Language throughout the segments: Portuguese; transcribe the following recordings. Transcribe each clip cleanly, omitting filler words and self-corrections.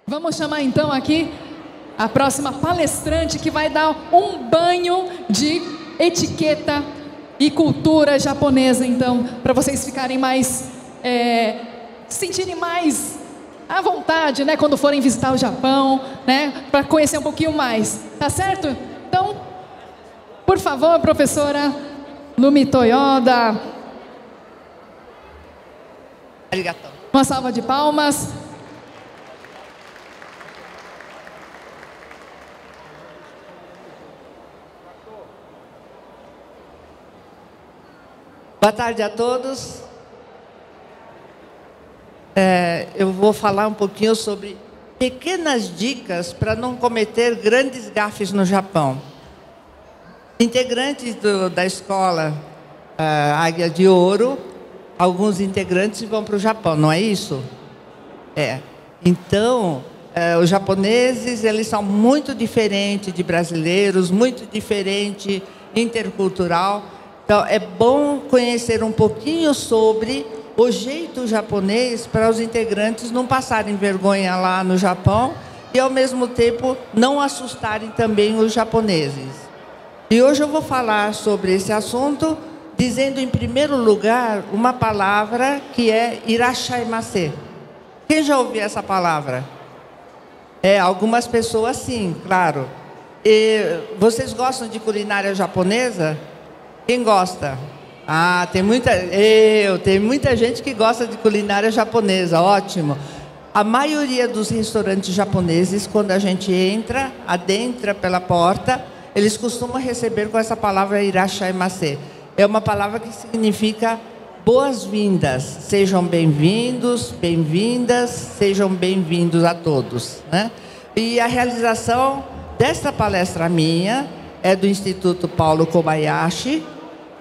Vamos chamar então aqui a próxima palestrante que vai dar um banho de etiqueta e cultura japonesa, então, para vocês ficarem mais, se sentirem mais à vontade, né, quando forem visitar o Japão, né, para conhecer um pouquinho mais, tá certo? Então, por favor, professora Lumi Toyoda. Arigato. Uma salva de palmas. Boa tarde a todos. Eu vou falar um pouquinho sobre pequenas dicas para não cometer grandes gafes no Japão. Integrantes da escola Águia de Ouro, alguns integrantes vão para o Japão, não é isso? Então, os japoneses, eles são muito diferentes de brasileiros, muito diferente intercultural. Então, é bom conhecer um pouquinho sobre o jeito japonês para os integrantes não passarem vergonha lá no Japão e, ao mesmo tempo, não assustarem também os japoneses. E hoje eu vou falar sobre esse assunto, dizendo, em primeiro lugar, uma palavra que é irashaimase. Quem já ouviu essa palavra? Algumas pessoas sim, claro. Vocês gostam de culinária japonesa? Quem gosta? Tem muita gente que gosta de culinária japonesa, ótimo. A maioria dos restaurantes japoneses, quando a gente adentra pela porta, eles costumam receber com essa palavra irashaimase. É uma palavra que significa boas-vindas. Sejam bem-vindos, bem-vindas, sejam bem-vindos a todos, né? E a realização desta palestra minha é do Instituto Paulo Kobayashi.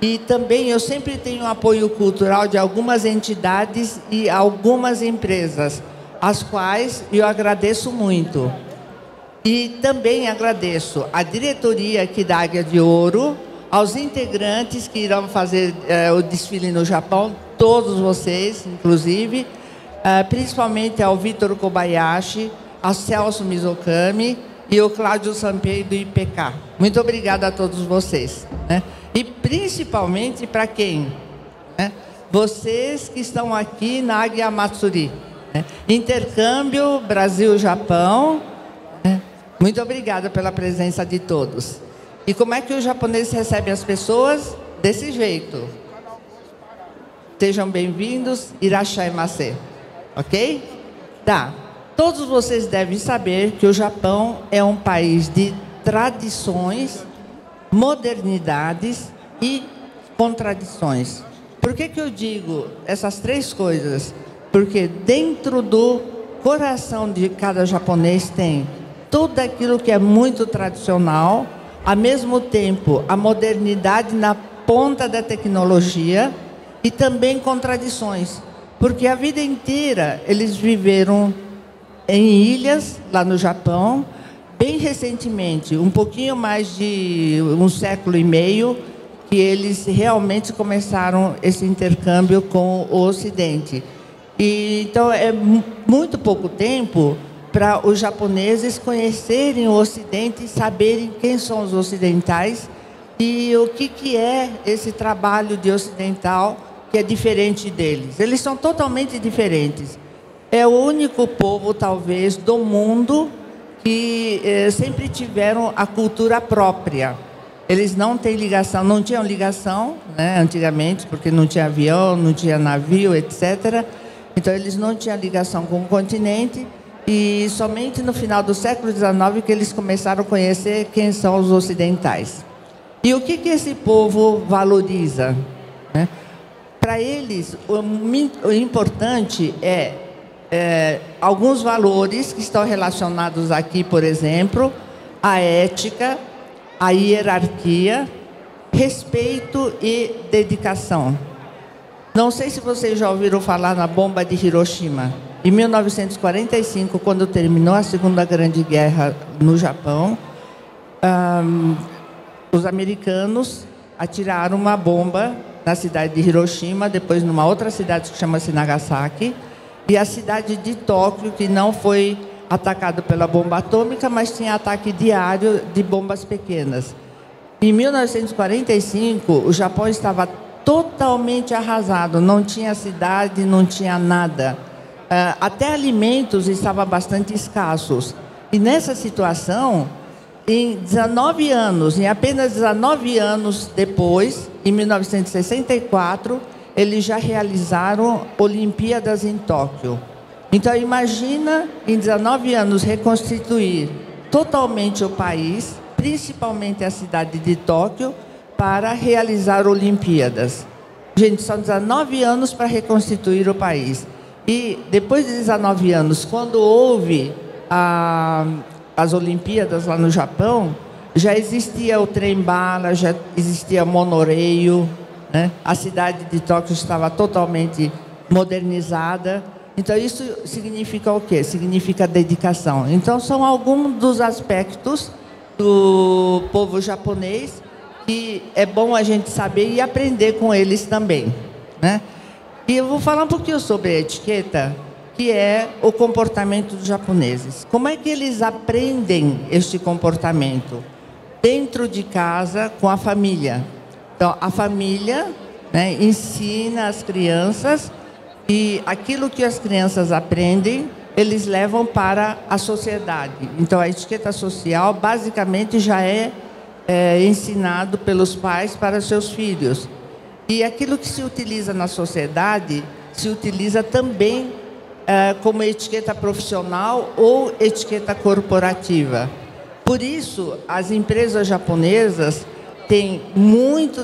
E também eu sempre tenho apoio cultural de algumas entidades e algumas empresas, as quais eu agradeço muito. E também agradeço à diretoria aqui da Águia de Ouro, aos integrantes que irão fazer o desfile no Japão, todos vocês, inclusive, principalmente ao Vitor Kobayashi, ao Celso Mizokami e ao Cláudio Sampei do IPK. Muito obrigada a todos vocês, né? E principalmente para quem? Vocês que estão aqui na Águia Matsuri. Intercâmbio Brasil-Japão. Muito obrigada pela presença de todos. E como é que os japoneses recebem as pessoas? Desse jeito. Sejam bem-vindos, irashaimase. Ok? Tá. Todos vocês devem saber que o Japão é um país de tradições, modernidades e contradições. Por que eu digo essas três coisas? Porque dentro do coração de cada japonês tem tudo aquilo que é muito tradicional, ao mesmo tempo a modernidade na ponta da tecnologia e também contradições. Porque a vida inteira eles viveram em ilhas lá no Japão. Bem recentemente, um pouquinho mais de um século e meio, que eles realmente começaram esse intercâmbio com o Ocidente. E, então, é muito pouco tempo para os japoneses conhecerem o Ocidente e saberem quem são os ocidentais e o que é esse trabalho de ocidental que é diferente deles. Eles são totalmente diferentes. É o único povo, talvez, do mundo que sempre tiveram a cultura própria. Eles não têm ligação, não tinham ligação, né, antigamente, porque não tinha avião, não tinha navio, etc. Então, eles não tinham ligação com o continente e somente no final do século XIX que eles começaram a conhecer quem são os ocidentais. E o que esse povo valoriza? Para eles, o importante alguns valores que estão relacionados aqui, por exemplo, a ética, a hierarquia, respeito e dedicação. Não sei se vocês já ouviram falar na bomba de Hiroshima. Em 1945, quando terminou a Segunda Grande Guerra no Japão, os americanos atiraram uma bomba na cidade de Hiroshima, depois numa outra cidade que chama-se Nagasaki, e a cidade de Tóquio, que não foi atacado pela bomba atômica, mas tinha ataque diário de bombas pequenas. Em 1945, o Japão estava totalmente arrasado, não tinha cidade, não tinha nada. Até alimentos estavam bastante escassos. E nessa situação, em 19 anos, em apenas 19 anos depois, em 1964, eles já realizaram Olimpíadas em Tóquio. Então, imagina, em 19 anos, reconstituir totalmente o país, principalmente a cidade de Tóquio, para realizar Olimpíadas. Gente, são 19 anos para reconstituir o país. E depois de 19 anos, quando houve as Olimpíadas lá no Japão, já existia o trem-bala, já existia monorail, né? A cidade de Tóquio estava totalmente modernizada. Então, isso significa o quê? Significa dedicação. Então, são alguns dos aspectos do povo japonês que é bom a gente saber e aprender com eles também, né? E eu vou falar um pouquinho sobre a etiqueta, que é o comportamento dos japoneses. Como é que eles aprendem este comportamento? Dentro de casa, com a família. Então, a família, né, ensina as crianças e aquilo que as crianças aprendem, eles levam para a sociedade. Então, a etiqueta social, basicamente, já é ensinado pelos pais para seus filhos. E aquilo que se utiliza na sociedade, se utiliza também como etiqueta profissional ou etiqueta corporativa. Por isso, as empresas japonesas têm muito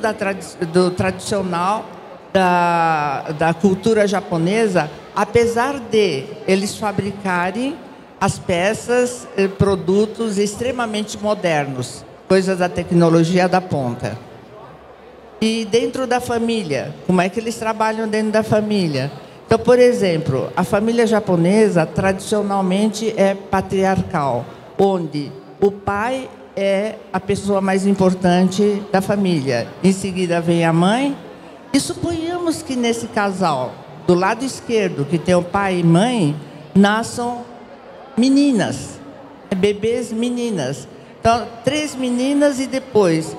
do tradicional da cultura japonesa, apesar de eles fabricarem as peças, produtos extremamente modernos, coisas da tecnologia da ponta. E dentro da família, como é que eles trabalham dentro da família? Então, por exemplo, a família japonesa tradicionalmente é patriarcal, onde o pai é a pessoa mais importante da família. Em seguida vem a mãe. E suponhamos que nesse casal, do lado esquerdo, que tem o pai e mãe, nasçam meninas, bebês meninas. Então, 3 meninas e depois,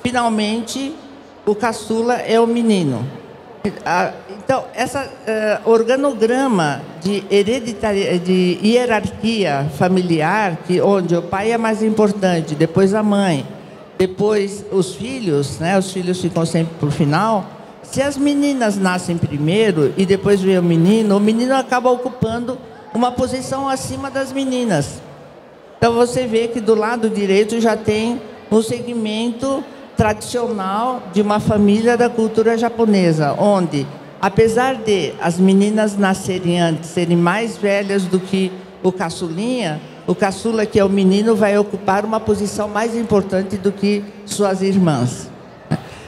finalmente, o caçula é o menino. Então, esse organograma de hierarquia familiar, onde o pai é mais importante, depois a mãe, depois os filhos, né? Os filhos ficam sempre por final. Se as meninas nascem primeiro e depois vem o menino acaba ocupando uma posição acima das meninas. Então, você vê que do lado direito já tem um segmento tradicional de uma família da cultura japonesa, onde, apesar de as meninas nascerem antes, serem mais velhas do que o caçulinha, o caçula, que é o menino, vai ocupar uma posição mais importante do que suas irmãs.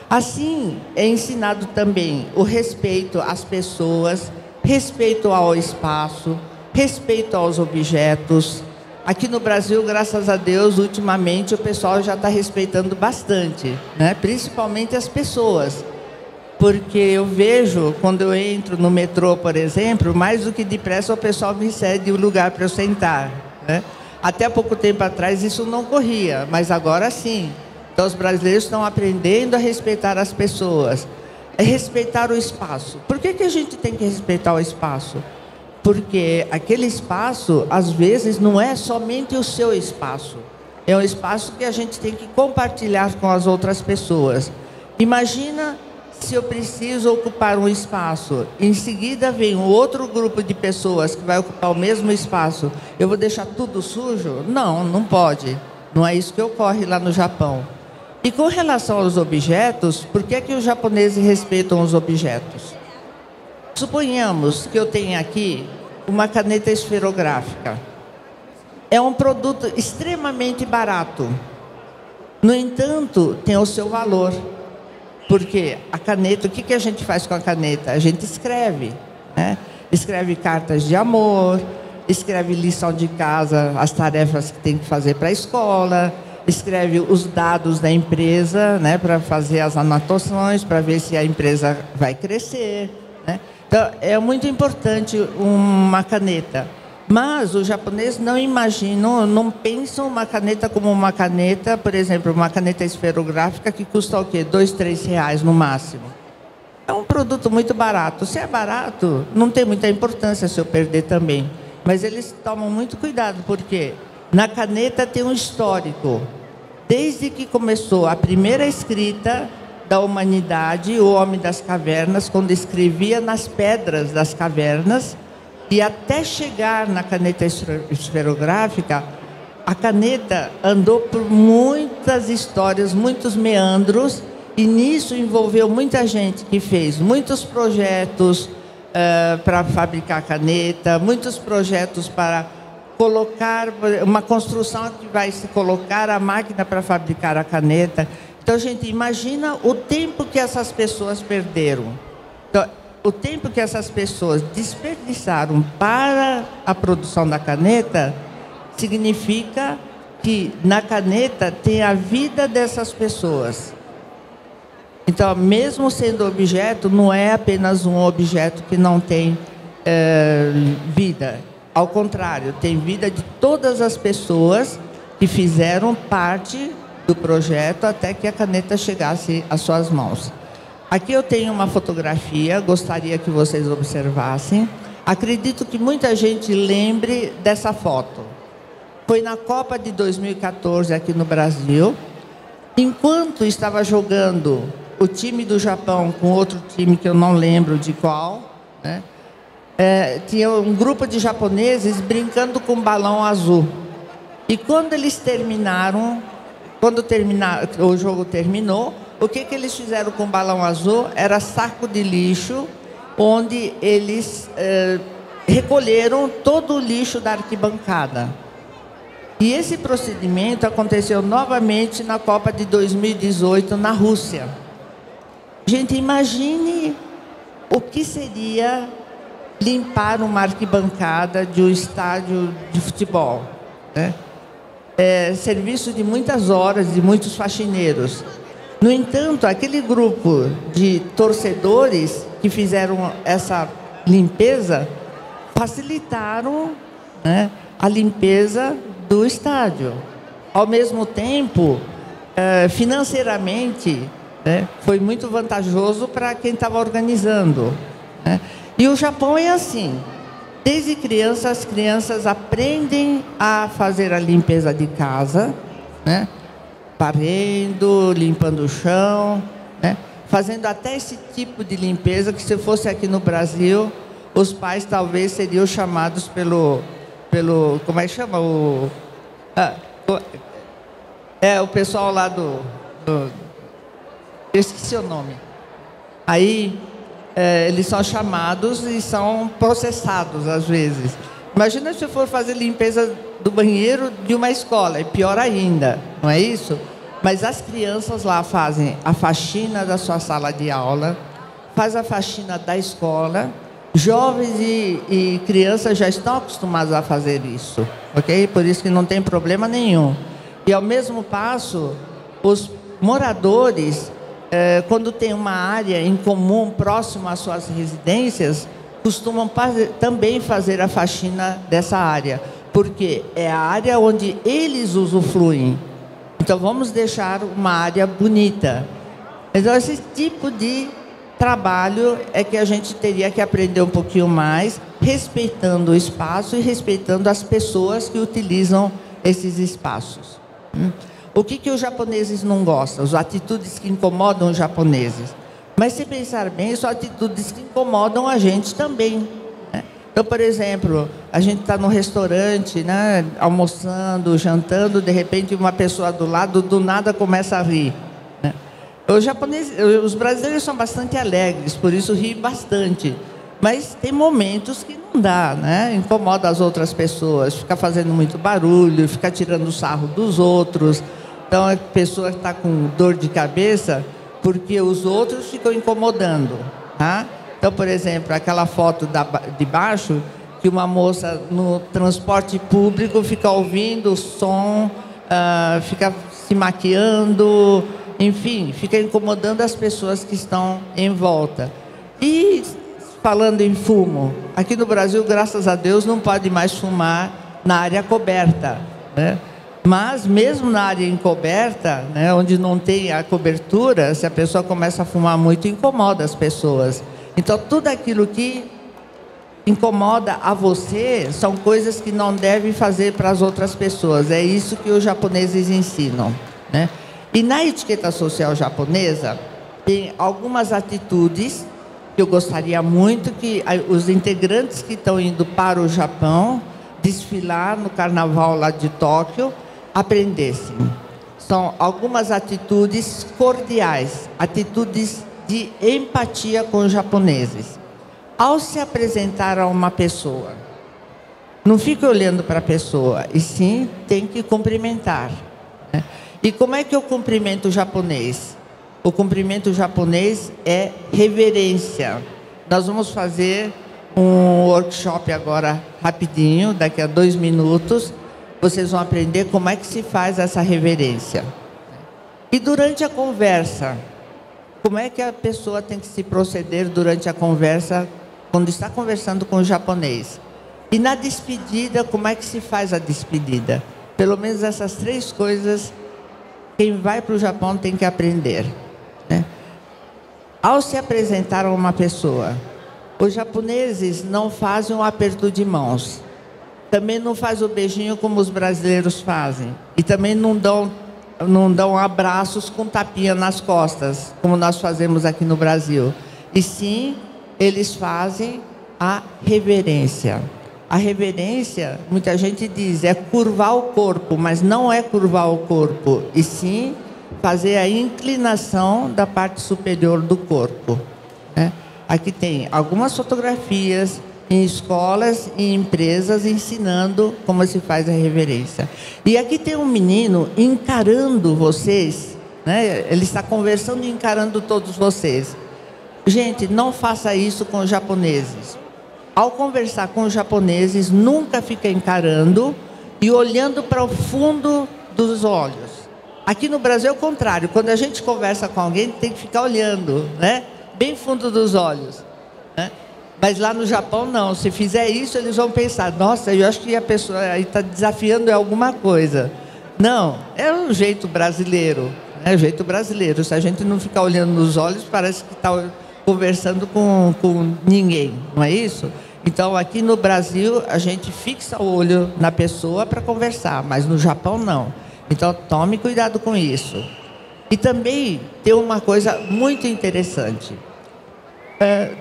Assim, é ensinado também o respeito às pessoas, respeito ao espaço, respeito aos objetos. Aqui no Brasil, graças a Deus, ultimamente o pessoal já está respeitando bastante, né? Principalmente as pessoas. Porque eu vejo, quando eu entro no metrô, por exemplo, mais do que depressa o pessoal me cede o lugar para eu sentar, né? Até pouco tempo atrás isso não ocorria, mas agora sim. Então, os brasileiros estão aprendendo a respeitar as pessoas, a respeitar o espaço. Por que a gente tem que respeitar o espaço? Porque aquele espaço, às vezes, não é somente o seu espaço. É um espaço que a gente tem que compartilhar com as outras pessoas. Imagina se eu preciso ocupar um espaço, em seguida vem um outro grupo de pessoas que vai ocupar o mesmo espaço. Eu vou deixar tudo sujo? Não, não pode. Não é isso que ocorre lá no Japão. E com relação aos objetos, por que os japoneses respeitam os objetos? Suponhamos que eu tenha aqui uma caneta esferográfica. É um produto extremamente barato. No entanto, tem o seu valor. Porque a caneta, o que a gente faz com a caneta? A gente escreve, né? Escreve cartas de amor, escreve lição de casa, as tarefas que tem que fazer para a escola, escreve os dados da empresa, né, para fazer as anotações, para ver se a empresa vai crescer, né? Então, é muito importante uma caneta. Mas os japoneses não imaginam, não pensam uma caneta como uma caneta, por exemplo, uma caneta esferográfica que custa o quê? R$2, R$3 no máximo. É um produto muito barato. Se é barato, não tem muita importância se eu perder também. Mas eles tomam muito cuidado, porque na caneta tem um histórico. Desde que começou a primeira escrita da humanidade, o homem das cavernas, quando escrevia nas pedras das cavernas, e até chegar na caneta esferográfica, a caneta andou por muitas histórias, muitos meandros, e nisso envolveu muita gente que fez muitos projetos para fabricar caneta, muitos projetos para colocar uma construção que vai se colocar a máquina para fabricar a caneta. Então, gente, imagina o tempo que essas pessoas perderam. Então, o tempo que essas pessoas desperdiçaram para a produção da caneta significa que na caneta tem a vida dessas pessoas. Então, mesmo sendo objeto, não é apenas um objeto que não tem vida. Ao contrário, tem vida de todas as pessoas que fizeram parte do projeto até que a caneta chegasse às suas mãos. Aqui eu tenho uma fotografia, gostaria que vocês observassem. Acredito que muita gente lembre dessa foto. Foi na Copa de 2014 aqui no Brasil. Enquanto estava jogando o time do Japão com outro time que eu não lembro de qual, né? Tinha um grupo de japoneses brincando com um balão azul. E quando eles terminaram, o jogo terminou, o que eles fizeram com o balão azul? Era saco de lixo, onde eles recolheram todo o lixo da arquibancada. E esse procedimento aconteceu novamente na Copa de 2018, na Rússia. Gente, imagine o que seria limpar uma arquibancada de um estádio de futebol, né? Serviço de muitas horas, de muitos faxineiros. No entanto, aquele grupo de torcedores que fizeram essa limpeza facilitaram, né, a limpeza do estádio. Ao mesmo tempo, financeiramente, né, foi muito vantajoso para quem estava organizando, né? E o Japão é assim. Desde criança, as crianças aprendem a fazer a limpeza de casa, né? Varrendo, limpando o chão, né? Fazendo até esse tipo de limpeza que, se fosse aqui no Brasil, os pais talvez seriam chamados pelo como é que chama? O pessoal lá eu esqueci o nome. Aí, eles são chamados e são processados, às vezes. Imagina se eu for fazer limpeza do banheiro de uma escola, é pior ainda, não é isso? Mas as crianças lá fazem a faxina da sua sala de aula, faz a faxina da escola. Jovens e crianças já estão acostumados a fazer isso, ok? Por isso que não tem problema nenhum. E, ao mesmo passo, os moradores, quando tem uma área em comum próximo às suas residências, costumam também fazer a faxina dessa área, porque é a área onde eles usufruem. Então, vamos deixar uma área bonita. Então, esse tipo de trabalho é que a gente teria que aprender um pouquinho mais, respeitando o espaço e respeitando as pessoas que utilizam esses espaços. O que os japoneses não gostam? As atitudes que incomodam os japoneses. Mas, se pensar bem, são atitudes que incomodam a gente também, né? Então, por exemplo, a gente está no restaurante, né, almoçando, jantando, de repente uma pessoa do lado, do nada, começa a rir, né? Os brasileiros são bastante alegres, por isso riem bastante. Mas tem momentos que não dá, né? Incomoda as outras pessoas, fica fazendo muito barulho, fica tirando sarro dos outros. Então, a pessoa está com dor de cabeça porque os outros ficam incomodando, tá? Então, por exemplo, aquela foto de baixo, que uma moça no transporte público fica ouvindo o som, fica se maquiando, enfim, fica incomodando as pessoas que estão em volta. E falando em fumo, aqui no Brasil, graças a Deus, não pode mais fumar na área coberta, né? Mas mesmo na área encoberta, né, onde não tem a cobertura, se a pessoa começa a fumar muito, incomoda as pessoas. Então, tudo aquilo que incomoda a você são coisas que não deve fazer para as outras pessoas. É isso que os japoneses ensinam, né? E na etiqueta social japonesa, tem algumas atitudes que eu gostaria muito que os integrantes que estão indo para o Japão desfilar no carnaval lá de Tóquio aprendessem. São algumas atitudes cordiais, atitudes de empatia com os japoneses. Ao se apresentar a uma pessoa, não fique olhando para a pessoa, e sim tem que cumprimentar, né? E como é que eu cumprimento o japonês? O cumprimento japonês é reverência. Nós vamos fazer um workshop agora rapidinho, daqui a 2 minutos. Vocês vão aprender como é que se faz essa reverência. E durante a conversa, como é que a pessoa tem que se proceder durante a conversa, quando está conversando com o japonês? E na despedida, como é que se faz a despedida? Pelo menos essas 3 coisas, quem vai para o Japão tem que aprender, né? Ao se apresentar a uma pessoa, os japoneses não fazem um aperto de mãos. Também não faz o beijinho como os brasileiros fazem. E também não dão abraços com tapinha nas costas, como nós fazemos aqui no Brasil. E sim, eles fazem a reverência. A reverência, muita gente diz, é curvar o corpo, mas não é curvar o corpo, e sim fazer a inclinação da parte superior do corpo, né? Aqui tem algumas fotografias em escolas e empresas ensinando como se faz a reverência. E aqui tem um menino encarando vocês, né? Ele está conversando e encarando todos vocês. Gente, não faça isso com os japoneses. Ao conversar com os japoneses, nunca fica encarando e olhando para o fundo dos olhos. Aqui no Brasil é o contrário. Quando a gente conversa com alguém, tem que ficar olhando, né? Bem fundo dos olhos, né? Mas lá no Japão, não. Se fizer isso, eles vão pensar, nossa, eu acho que a pessoa aí está desafiando alguma coisa. Não, é o jeito brasileiro. É o jeito brasileiro. Se a gente não ficar olhando nos olhos, parece que está conversando com ninguém, não é isso? Então, aqui no Brasil, a gente fixa o olho na pessoa para conversar, mas no Japão, não. Então, tome cuidado com isso. E também tem uma coisa muito interessante.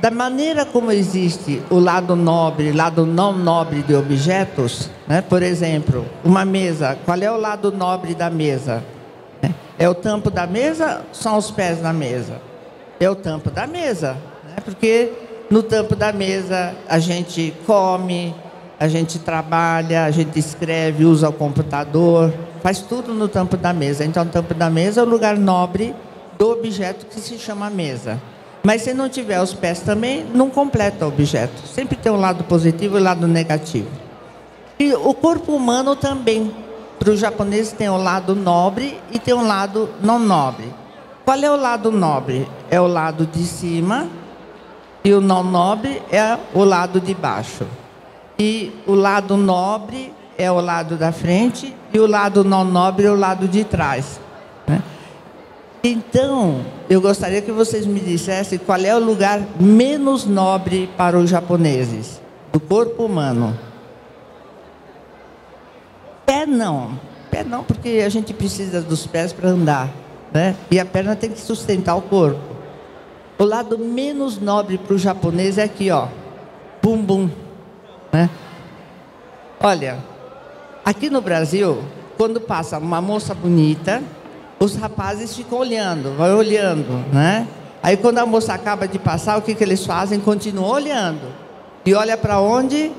Da maneira como existe o lado nobre e lado não nobre de objetos, né? Por exemplo, uma mesa, qual é o lado nobre da mesa? É o tampo da mesa ou são os pés na mesa? É o tampo da mesa, né? Porque no tampo da mesa a gente come, a gente trabalha, a gente escreve, usa o computador, faz tudo no tampo da mesa. Então, o tampo da mesa é o lugar nobre do objeto que se chama mesa. Mas se não tiver os pés também, não completa o objeto. Sempre tem um lado positivo e um lado negativo. E o corpo humano também. Para os japoneses tem um lado nobre e tem um lado não nobre. Qual é o lado nobre? É o lado de cima, e o não nobre é o lado de baixo. E o lado nobre é o lado da frente, e o lado não nobre é o lado de trás, né? Então, eu gostaria que vocês me dissessem qual é o lugar menos nobre para os japoneses, do corpo humano. Pé não, porque a gente precisa dos pés para andar, né? E a perna tem que sustentar o corpo. O lado menos nobre para o japonês é aqui, ó, bumbum, né? Olha, aqui no Brasil, quando passa uma moça bonita, os rapazes ficam olhando, vai olhando, né? Aí quando a moça acaba de passar, o que eles fazem? Continuam olhando. E olha para onde?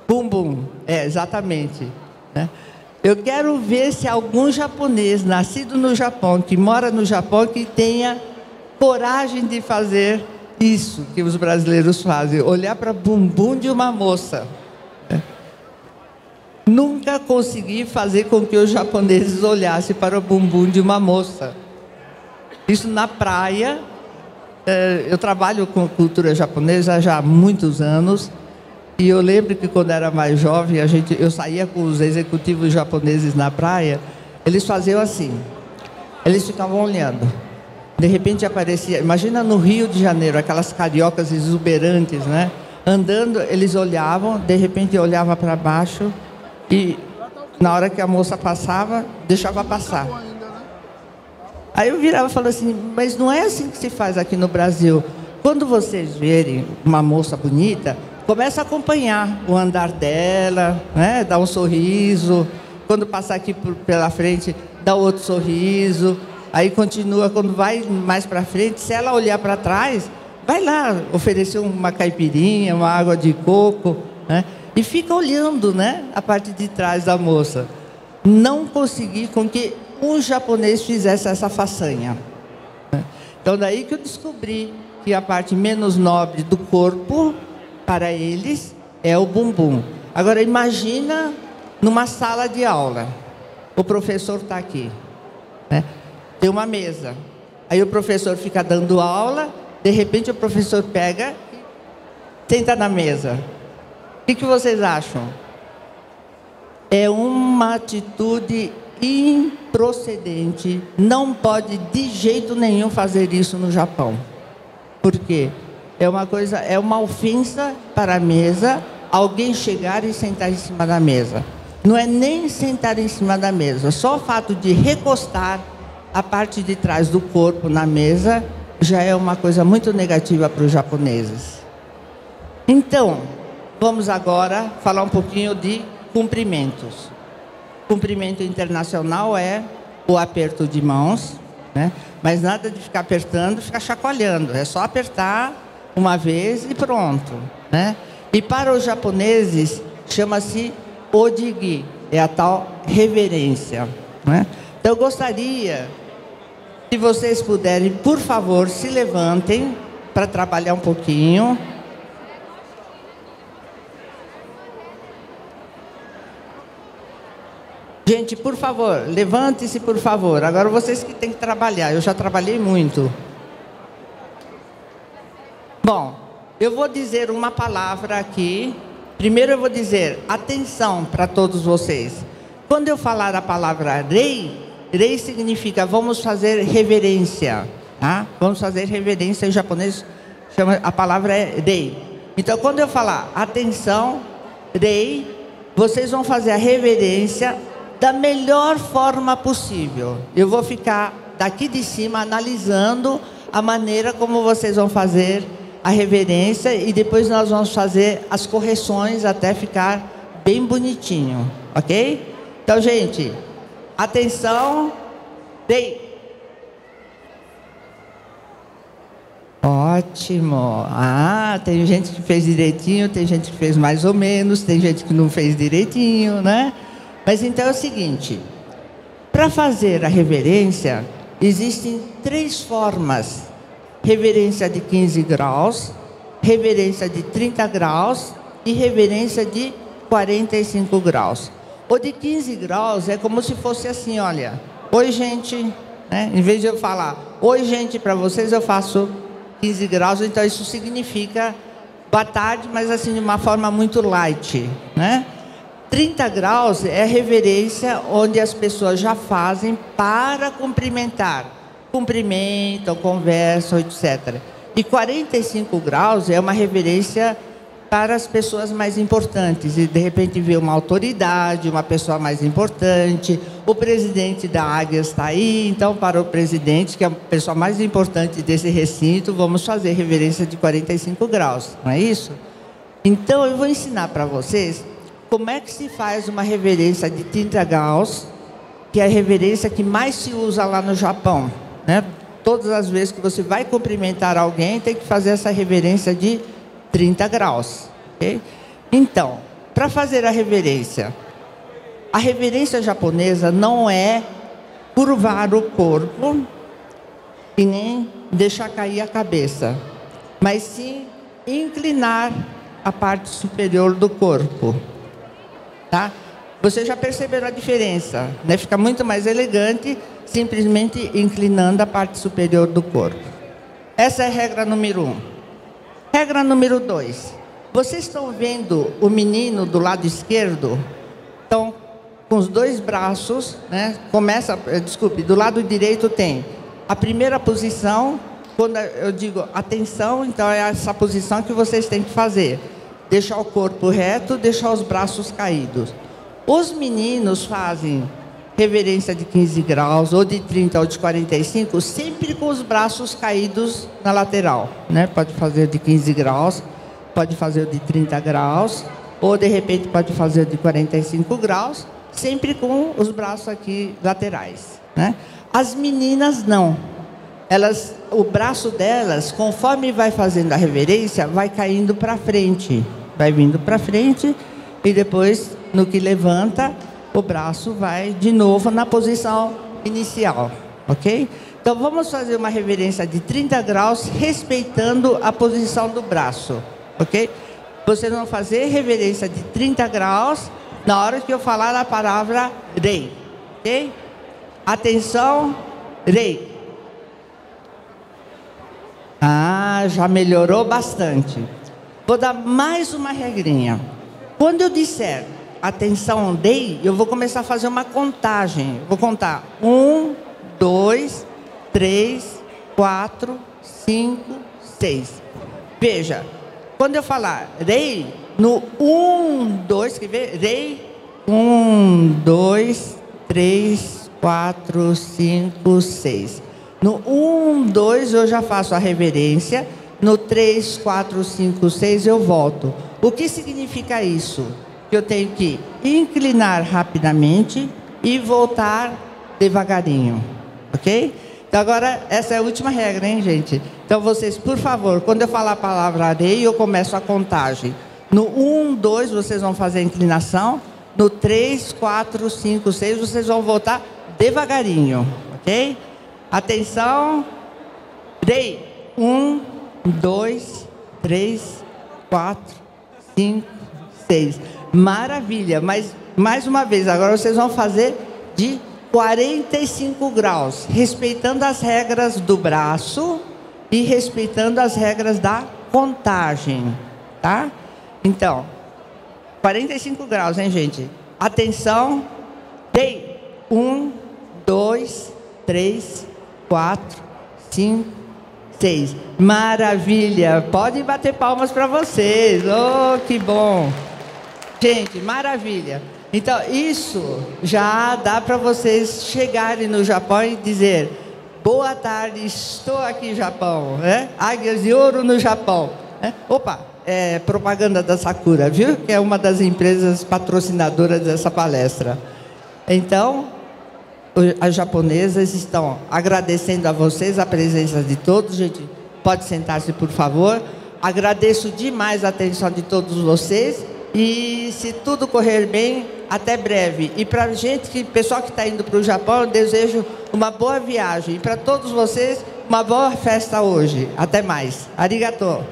Bumbum. É, exatamente, né? Eu quero ver se algum japonês, nascido no Japão, que mora no Japão, que tenha coragem de fazer isso que os brasileiros fazem, olhar para o bumbum de uma moça. Nunca consegui fazer com que os japoneses olhassem para o bumbum de uma moça. Isso na praia, Eu trabalho com cultura japonesa já há muitos anos. E eu lembro que quando era mais jovem, eu saía com os executivos japoneses na praia, eles faziam assim, eles ficavam olhando. De repente aparecia, imagina no Rio de Janeiro, aquelas cariocas exuberantes, né? Andando, eles olhavam, de repente eu olhava para baixo e na hora que a moça passava, deixava passar. Aí eu virava e falava assim, mas não é assim que se faz aqui no Brasil. Quando vocês verem uma moça bonita, começa a acompanhar o andar dela, né? Dá um sorriso. Quando passar aqui pela frente, dá outro sorriso. Aí continua, quando vai mais para frente, se ela olhar para trás, vai lá oferecer uma caipirinha, uma água de coco, né? E fica olhando, né, a parte de trás da moça. Não consegui com que um japonês fizesse essa façanha. Então, daí que eu descobri que a parte menos nobre do corpo, para eles, é o bumbum. Agora, imagina numa sala de aula. O professor está aqui, né? Tem uma mesa. Aí o professor fica dando aula, de repente o professor pega e senta na mesa. O que vocês acham? É uma atitude improcedente. Não pode de jeito nenhum fazer isso no Japão. Por quê? É uma ofensa para a mesa alguém chegar e sentar em cima da mesa. Não é nem sentar em cima da mesa, só o fato de recostar a parte de trás do corpo na mesa já é uma coisa muito negativa para os japoneses. Então, vamos agora falar um pouquinho de cumprimentos. Cumprimento internacional é o aperto de mãos, né? Mas nada de ficar apertando, ficar chacoalhando, é só apertar uma vez e pronto, né? E para os japoneses chama-se odigi, é a tal reverência, né? Então eu gostaria, se vocês puderem, por favor, se levantem para trabalhar um pouquinho. Gente, por favor, levante-se, por favor. Agora vocês que têm que trabalhar, eu já trabalhei muito. Bom, eu vou dizer uma palavra aqui. Primeiro eu vou dizer atenção para todos vocês. Quando eu falar a palavra rei, rei significa vamos fazer reverência, tá? Vamos fazer reverência em japonês, a palavra é rei. Então quando eu falar atenção, rei, vocês vão fazer a reverência da melhor forma possível. Eu vou ficar daqui de cima analisando a maneira como vocês vão fazer a reverência e depois nós vamos fazer as correções até ficar bem bonitinho, ok? Então, gente, atenção, rei. Ótimo. Ah, tem gente que fez direitinho, tem gente que fez mais ou menos, tem gente que não fez direitinho, né? Mas então é o seguinte, para fazer a reverência, existem 3 formas. Reverência de 15 graus, reverência de 30 graus e reverência de 45 graus. O de 15 graus é como se fosse assim, olha, oi gente, né? Em vez de eu falar, oi gente, para vocês eu faço 15 graus, então isso significa boa tarde, mas assim de uma forma muito light, né? 30 graus é a reverência onde as pessoas já fazem para cumprimentar. Cumprimentam, conversam, etc. E 45 graus é uma reverência para as pessoas mais importantes. E de repente vê uma autoridade, uma pessoa mais importante. O presidente da Águia está aí, então para o presidente, que é a pessoa mais importante desse recinto, vamos fazer reverência de 45 graus, não é isso? Então eu vou ensinar para vocês como é que se faz uma reverência de 30 graus, que é a reverência que mais se usa lá no Japão, né? Todas as vezes que você vai cumprimentar alguém, tem que fazer essa reverência de 30 graus. Okay? Então, para fazer a reverência japonesa não é curvar o corpo e nem deixar cair a cabeça, mas sim inclinar a parte superior do corpo. Tá? Vocês já perceberam a diferença, né? Fica muito mais elegante simplesmente inclinando a parte superior do corpo. Essa é a regra número 1. Regra número 2. Vocês estão vendo o menino do lado esquerdo? Então, com os dois braços, né? Do lado direito tem a primeira posição. Quando eu digo atenção, então é essa posição que vocês têm que fazer. Deixar o corpo reto, deixar os braços caídos. Os meninos fazem reverência de 15 graus, ou de 30 ou de 45, sempre com os braços caídos na lateral, né? Pode fazer de 15 graus, pode fazer de 30 graus, ou de repente pode fazer de 45 graus, sempre com os braços aqui laterais, né? As meninas não. O braço delas, conforme vai fazendo a reverência, vai caindo para frente, vai vindo para frente, e depois, no que levanta, o braço vai de novo na posição inicial, ok? Então, vamos fazer uma reverência de 30 graus, respeitando a posição do braço, ok? Vocês vão fazer reverência de 30 graus na hora que eu falar a palavra rei, ok? Atenção, rei. Já melhorou bastante. Vou dar mais uma regrinha. Quando eu disser atenção, rei, eu vou começar a fazer uma contagem. Vou contar 1, 2, 3, 4, 5, 6. Veja, quando eu falar rei, no 1, 2, quer ver? Rei, 1, 2, 3, 4, 5, 6. No 1, 2 eu já faço a reverência. No 3, 4, 5, 6 eu volto. O que significa isso? Que eu tenho que inclinar rapidamente e voltar devagarinho, ok? Então agora, essa é a última regra, hein, gente? Então vocês, por favor, quando eu falar a palavra rei, eu começo a contagem. No 1, 2, vocês vão fazer a inclinação. No 3, 4, 5, 6, vocês vão voltar devagarinho, ok? Atenção, rei. 1, 2, 3, 4, 5, 6. Maravilha, mas mais uma vez, agora vocês vão fazer de 45 graus, respeitando as regras do braço e respeitando as regras da contagem, tá? Então, 45 graus, hein, gente? Atenção, rei. 1, 2, 3, 4, 5, 6. Maravilha! Pode bater palmas para vocês. Oh, que bom! Gente, maravilha! Então, isso já dá para vocês chegarem no Japão e dizer: boa tarde, estou aqui no Japão, né? Águias de Ouro no Japão. Opa, é propaganda da Sakura, viu? Que é uma das empresas patrocinadoras dessa palestra. Então, as japonesas estão agradecendo a vocês a presença de todos. Gente, pode sentar-se, por favor. Agradeço demais a atenção de todos vocês. E se tudo correr bem, até breve. E para pessoal que está indo para o Japão, eu desejo uma boa viagem. E para todos vocês, uma boa festa hoje. Até mais. Arigatou.